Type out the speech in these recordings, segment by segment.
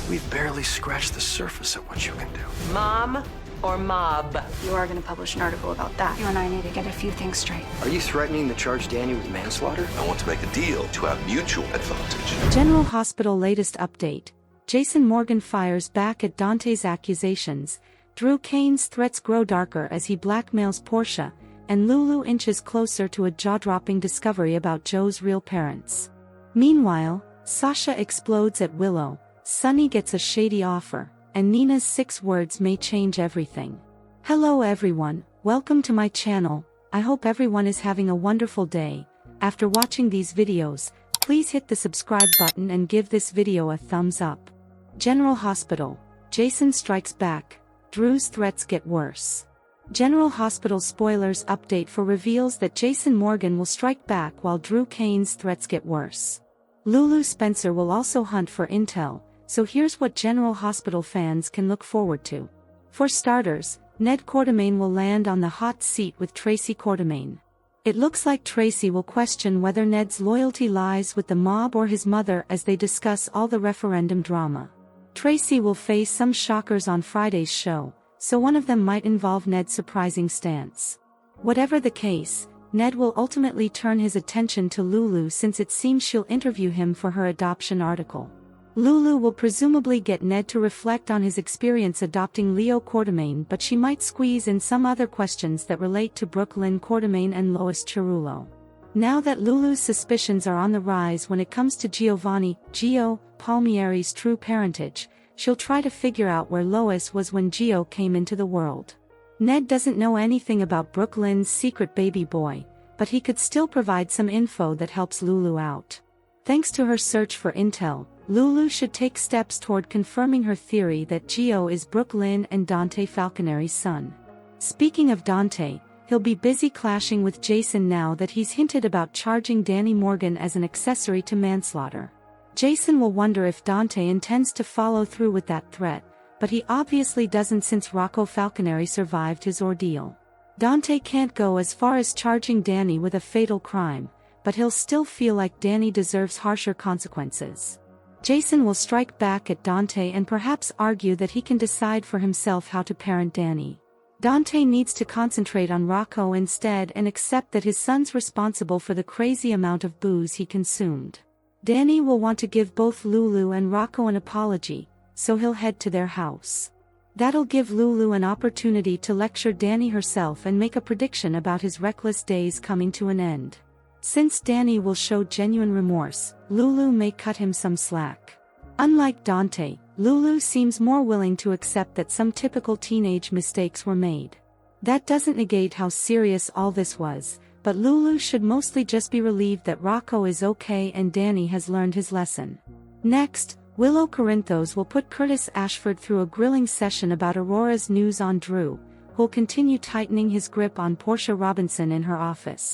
We've barely scratched the surface of what you can do. Mom or mob? You are going to publish an article about that. You and I need to get a few things straight. Are you threatening to charge Danny with manslaughter? I want to make a deal to have mutual advantage. General Hospital latest update. Jason Morgan fires back at Dante's accusations. Drew Kane's threats grow darker as he blackmails Portia, and Lulu inches closer to a jaw-dropping discovery about Joe's real parents. Meanwhile, Sasha explodes at Willow, Sunny gets a shady offer, and Nina's 6 words may change everything. Hello everyone, welcome to my channel. I hope everyone is having a wonderful day. After watching these videos, please hit the subscribe button and give this video a thumbs up. General Hospital. Jason strikes back. Drew's threats get worse. General Hospital spoilers update for reveals that Jason Morgan will strike back while Drew Kane's threats get worse. Lulu Spencer will also hunt for intel, so here's what General Hospital fans can look forward to. For starters, Ned Quartermaine will land on the hot seat with Tracy Quartermaine. It looks like Tracy will question whether Ned's loyalty lies with the mob or his mother as they discuss all the referendum drama. Tracy will face some shockers on Friday's show, so one of them might involve Ned's surprising stance. Whatever the case, Ned will ultimately turn his attention to Lulu since it seems she'll interview him for her adoption article. Lulu will presumably get Ned to reflect on his experience adopting Leo Quartermaine, but she might squeeze in some other questions that relate to Brooklyn Quartermaine and Lois Cerullo. Now that Lulu's suspicions are on the rise when it comes to Gio Palmieri's true parentage, she'll try to figure out where Lois was when Gio came into the world. Ned doesn't know anything about Brooklyn's secret baby boy, but he could still provide some info that helps Lulu out. Thanks to her search for intel, Lulu should take steps toward confirming her theory that Gio is Brooklyn and Dante Falconeri's son. Speaking of Dante, he'll be busy clashing with Jason now that he's hinted about charging Danny Morgan as an accessory to manslaughter. Jason will wonder if Dante intends to follow through with that threat, but he obviously doesn't since Rocco Falconeri survived his ordeal. Dante can't go as far as charging Danny with a fatal crime, but he'll still feel like Danny deserves harsher consequences. Jason will strike back at Dante and perhaps argue that he can decide for himself how to parent Danny. Dante needs to concentrate on Rocco instead and accept that his son's responsible for the crazy amount of booze he consumed. Danny will want to give both Lulu and Rocco an apology, so he'll head to their house. That'll give Lulu an opportunity to lecture Danny herself and make a prediction about his reckless days coming to an end. Since Danny will show genuine remorse, Lulu may cut him some slack. Unlike Dante, Lulu seems more willing to accept that some typical teenage mistakes were made. That doesn't negate how serious all this was, but Lulu should mostly just be relieved that Rocco is okay and Danny has learned his lesson. Next, Willow Corinthos will put Curtis Ashford through a grilling session about Aurora's news on Drew, who'll continue tightening his grip on Portia Robinson in her office.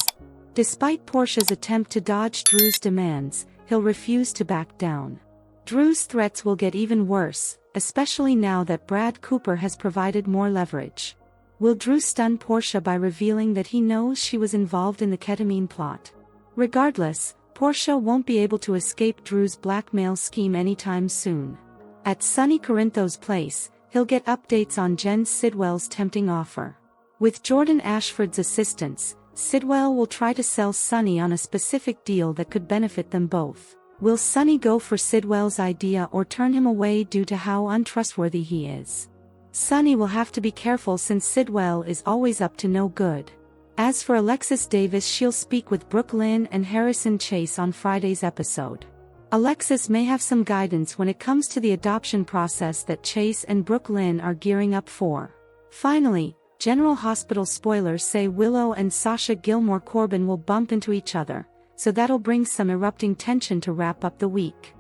Despite Portia's attempt to dodge Drew's demands, he'll refuse to back down. Drew's threats will get even worse, especially now that Brad Cooper has provided more leverage. Will Drew stun Portia by revealing that he knows she was involved in the ketamine plot? Regardless, Portia won't be able to escape Drew's blackmail scheme anytime soon. At Sonny Corinthos' place, he'll get updates on Jen Sidwell's tempting offer. With Jordan Ashford's assistance, Sidwell will try to sell Sonny on a specific deal that could benefit them both. Will Sonny go for Sidwell's idea or turn him away due to how untrustworthy he is? Sonny will have to be careful since Sidwell is always up to no good. As for Alexis Davis, she'll speak with Brooklyn and Harrison Chase on Friday's episode. Alexis may have some guidance when it comes to the adoption process that Chase and Brooklyn are gearing up for. Finally, General Hospital spoilers say Willow and Sasha Gilmore Corbin will bump into each other, so that'll bring some erupting tension to wrap up the week.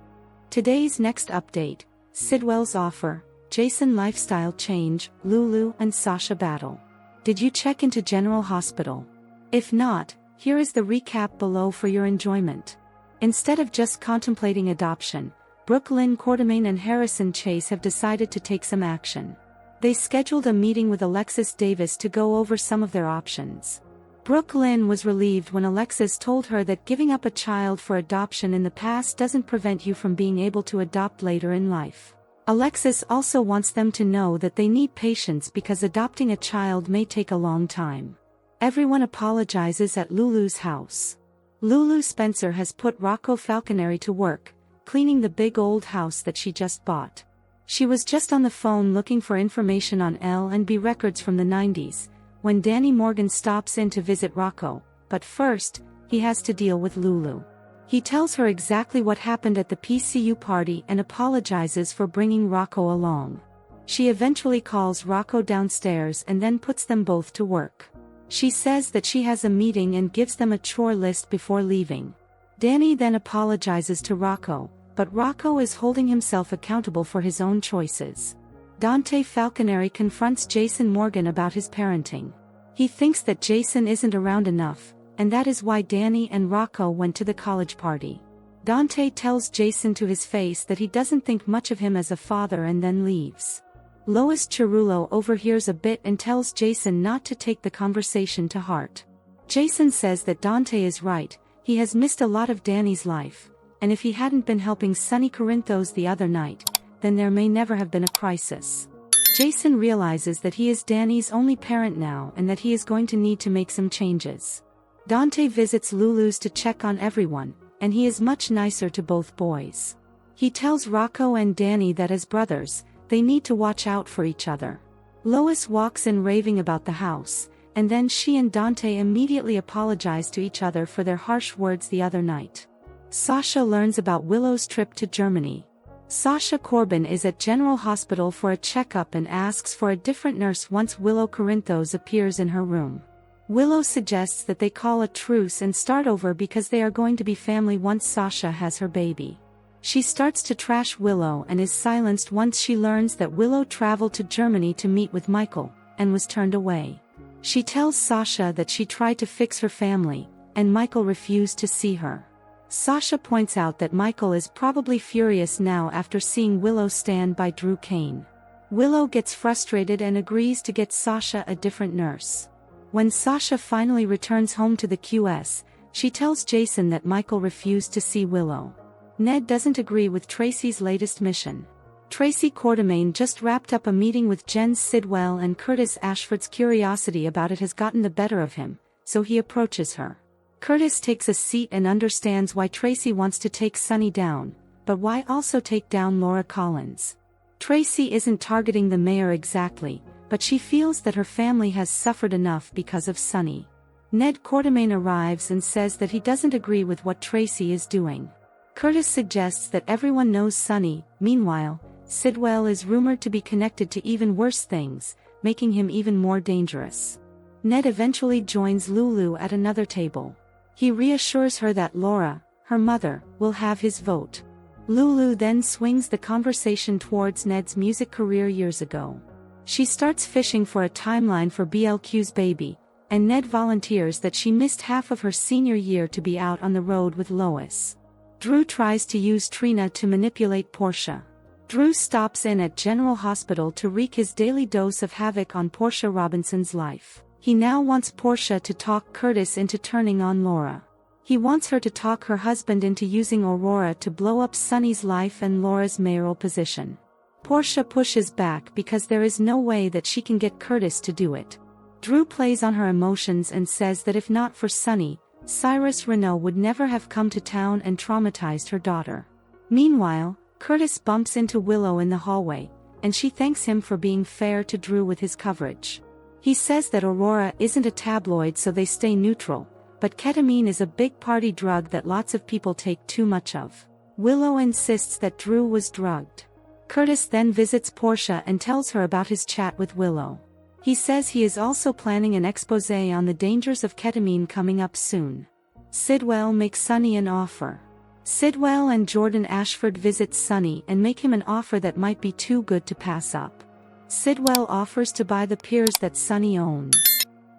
Today's next update: Sidwell's offer, Jason lifestyle change, Lulu and Sasha battle. Did you check into General Hospital? If not, here is the recap below for your enjoyment. Instead of just contemplating adoption, Brooklyn Quartermaine and Harrison Chase have decided to take some action. They scheduled a meeting with Alexis Davis to go over some of their options. Brooklyn was relieved when Alexis told her that giving up a child for adoption in the past doesn't prevent you from being able to adopt later in life. Alexis also wants them to know that they need patience because adopting a child may take a long time. Everyone apologizes at Lulu's house. Lulu Spencer has put Rocco Falconeri to work, cleaning the big old house that she just bought. She was just on the phone looking for information on L&B records from the 90s, when Danny Morgan stops in to visit Rocco, but first, he has to deal with Lulu. He tells her exactly what happened at the PCU party and apologizes for bringing Rocco along. She eventually calls Rocco downstairs and then puts them both to work. She says that she has a meeting and gives them a chore list before leaving. Danny then apologizes to Rocco, but Rocco is holding himself accountable for his own choices. Dante Falconeri confronts Jason Morgan about his parenting. He thinks that Jason isn't around enough, and that is why Danny and Rocco went to the college party. Dante tells Jason to his face that he doesn't think much of him as a father and then leaves. Lois Cerullo overhears a bit and tells Jason not to take the conversation to heart. Jason says that Dante is right, he has missed a lot of Danny's life, and if he hadn't been helping Sonny Corinthos the other night, then there may never have been a crisis. Jason realizes that he is Danny's only parent now and that he is going to need to make some changes. Dante visits Lulu's to check on everyone, and he is much nicer to both boys. He tells Rocco and Danny that as brothers, they need to watch out for each other. Lois walks in raving about the house, and then she and Dante immediately apologize to each other for their harsh words the other night. Sasha learns about Willow's trip to Germany. Sasha Corbin is at General Hospital for a checkup and asks for a different nurse once Willow Corinthos appears in her room. Willow suggests that they call a truce and start over because they are going to be family once Sasha has her baby. She starts to trash Willow and is silenced once she learns that Willow traveled to Germany to meet with Michael, and was turned away. She tells Sasha that she tried to fix her family, and Michael refused to see her. Sasha points out that Michael is probably furious now after seeing Willow stand by Drew Kane. Willow gets frustrated and agrees to get Sasha a different nurse. When Sasha finally returns home to the QS, she tells Jason that Michael refused to see Willow. Ned doesn't agree with Tracy's latest mission. Tracy Quartermaine just wrapped up a meeting with Jen Sidwell, and Curtis Ashford's curiosity about it has gotten the better of him, so he approaches her. Curtis takes a seat and understands why Tracy wants to take Sonny down, but why also take down Laura Collins. Tracy isn't targeting the mayor exactly, but she feels that her family has suffered enough because of Sonny. Ned Quartermaine arrives and says that he doesn't agree with what Tracy is doing. Curtis suggests that everyone knows Sonny. Meanwhile, Sidwell is rumored to be connected to even worse things, making him even more dangerous. Ned eventually joins Lulu at another table. He reassures her that Laura, her mother, will have his vote. Lulu then swings the conversation towards Ned's music career years ago. She starts fishing for a timeline for BLQ's baby, and Ned volunteers that she missed half of her senior year to be out on the road with Lois. Drew tries to use Trina to manipulate Portia. Drew stops in at General Hospital to wreak his daily dose of havoc on Portia Robinson's life. He now wants Portia to talk Curtis into turning on Laura. He wants her to talk her husband into using Aurora to blow up Sonny's life and Laura's mayoral position. Portia pushes back because there is no way that she can get Curtis to do it. Drew plays on her emotions and says that if not for Sonny, Cyrus Renault would never have come to town and traumatized her daughter. Meanwhile, Curtis bumps into Willow in the hallway, and she thanks him for being fair to Drew with his coverage. He says that Aurora isn't a tabloid, so they stay neutral, but ketamine is a big party drug that lots of people take too much of. Willow insists that Drew was drugged. Curtis then visits Portia and tells her about his chat with Willow. He says he is also planning an exposé on the dangers of ketamine coming up soon. Sidwell makes Sonny an offer. Sidwell and Jordan Ashford visit Sonny and make him an offer that might be too good to pass up. Sidwell offers to buy the piers that Sonny owns.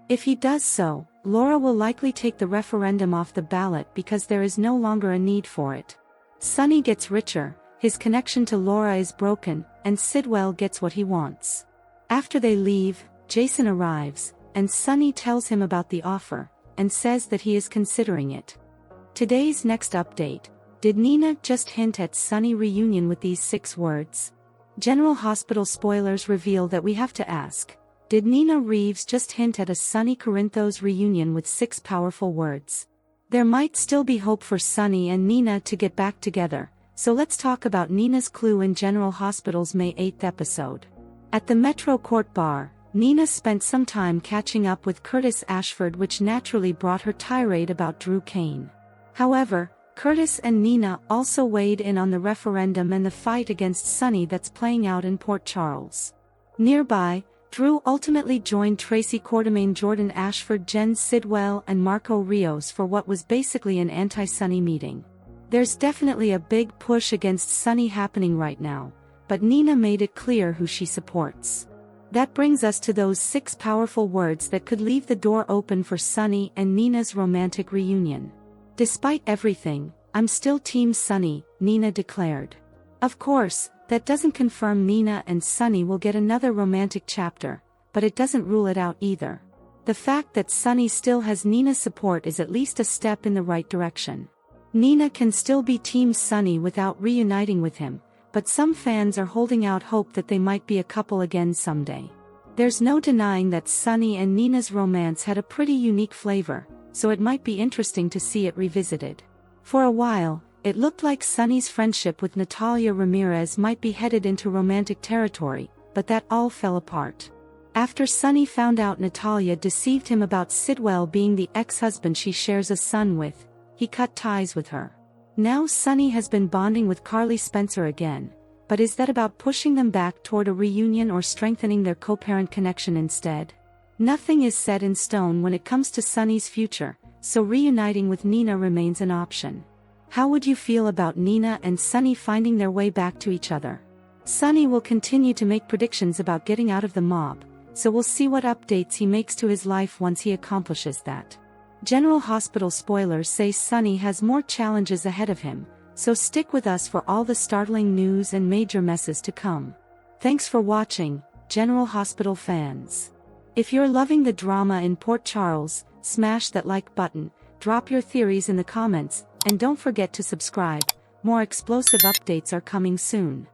If he does so, Laura will likely take the referendum off the ballot because there is no longer a need for it. Sonny gets richer, his connection to Laura is broken, and Sidwell gets what he wants. After they leave, Jason arrives, and Sonny tells him about the offer, and says that he is considering it. Today's next update: did Nina just hint at Sonny reunion with these 6 words? General Hospital spoilers reveal that we have to ask, did Nina Reeves just hint at a Sonny Corinthos reunion with 6 powerful words? There might still be hope for Sonny and Nina to get back together, so let's talk about Nina's clue in General Hospital's May 8th episode. At the Metro Court Bar, Nina spent some time catching up with Curtis Ashford, which naturally brought her tirade about Drew Kane. However, Curtis and Nina also weighed in on the referendum and the fight against Sonny that's playing out in Port Charles. Nearby, Drew ultimately joined Tracy Quartermaine, Jordan Ashford, Jen Sidwell and Marco Rios for what was basically an anti-Sonny meeting. There's definitely a big push against Sonny happening right now, but Nina made it clear who she supports. That brings us to those 6 powerful words that could leave the door open for Sonny and Nina's romantic reunion. Despite everything, I'm still Team Sonny, Nina declared. Of course, that doesn't confirm Nina and Sonny will get another romantic chapter, but it doesn't rule it out either. The fact that Sonny still has Nina's support is at least a step in the right direction. Nina can still be Team Sonny without reuniting with him, but some fans are holding out hope that they might be a couple again someday. There's no denying that Sonny and Nina's romance had a pretty unique flavor, so it might be interesting to see it revisited. For a while, it looked like Sonny's friendship with Natalia Ramirez might be headed into romantic territory, but that all fell apart. After Sonny found out Natalia deceived him about Sidwell being the ex-husband she shares a son with, he cut ties with her. Now Sonny has been bonding with Carly Spencer again, but is that about pushing them back toward a reunion or strengthening their co-parent connection instead? Nothing is set in stone when it comes to Sonny's future, so reuniting with Nina remains an option. How would you feel about Nina and Sonny finding their way back to each other? Sonny will continue to make predictions about getting out of the mob, so we'll see what updates he makes to his life once he accomplishes that. General Hospital spoilers say Sonny has more challenges ahead of him, so stick with us for all the startling news and major messes to come. Thanks for watching, General Hospital fans. If you're loving the drama in Port Charles, smash that like button, drop your theories in the comments, and don't forget to subscribe. More explosive updates are coming soon.